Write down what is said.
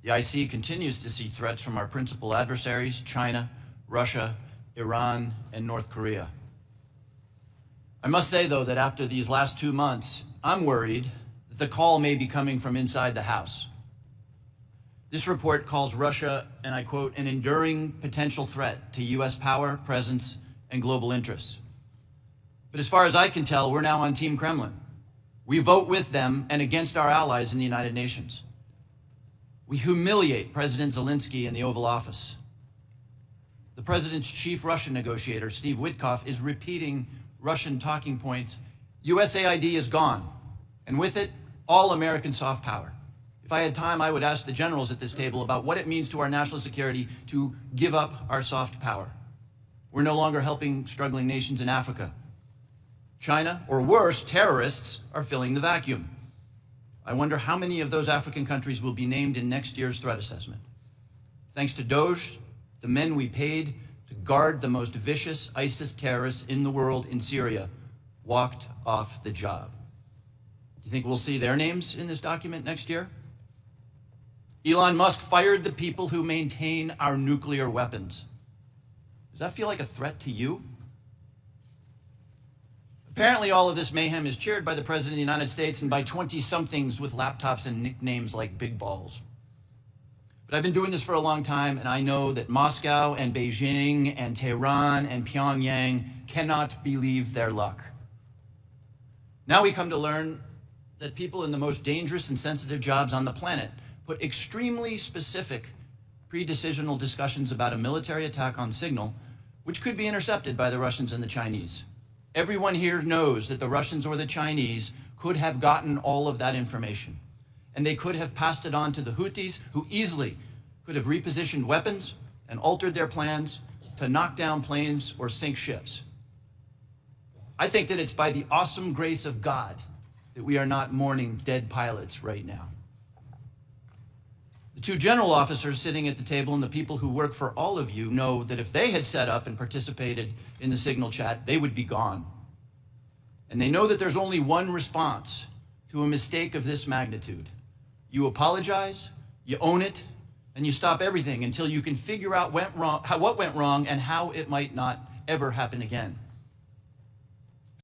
The IC continues to see threats from our principal adversaries, China, Russia, Iran, and North Korea. I must say, though, that after these last 2 months, I'm worried that the call may be coming from inside the House. This report calls Russia, and I quote, an enduring potential threat to U.S. power, presence, and global interests. But as far as I can tell, we're now on Team Kremlin. We vote with them and against our allies in the United Nations. We humiliate President Zelensky in the Oval Office. The president's chief Russian negotiator, Steve Witkoff, is repeating Russian talking points. USAID is gone, and with it, all American soft power. If I had time, I would ask the generals at this table about what it means to our national security to give up our soft power. We're no longer helping struggling nations in Africa. China, or worse, terrorists, are filling the vacuum. I wonder how many of those African countries will be named in next year's threat assessment. Thanks to Doge, the men we paid to guard the most vicious ISIS terrorists in the world in Syria walked off the job. Do you think we'll see their names in this document next year? Elon Musk fired the people who maintain our nuclear weapons. Does that feel like a threat to you? Apparently, all of this mayhem is cheered by the President of the United States and by 20-somethings with laptops and nicknames like Big Balls. But I've been doing this for a long time, and I know that Moscow and Beijing and Tehran and Pyongyang cannot believe their luck. Now we come to learn that people in the most dangerous and sensitive jobs on the planet put extremely specific predecisional discussions about a military attack on Signal, which could be intercepted by the Russians and the Chinese. Everyone here knows that the Russians or the Chinese could have gotten all of that information, and they could have passed it on to the Houthis, who easily could have repositioned weapons and altered their plans to knock down planes or sink ships. I think that it's by the awesome grace of God that we are not mourning dead pilots right now. The two general officers sitting at the table and the people who work for all of you know that if they had set up and participated in the Signal chat, they would be gone. And they know that there's only one response to a mistake of this magnitude. You apologize, you own it, and you stop everything until you can figure out what went wrong and how it might not ever happen again.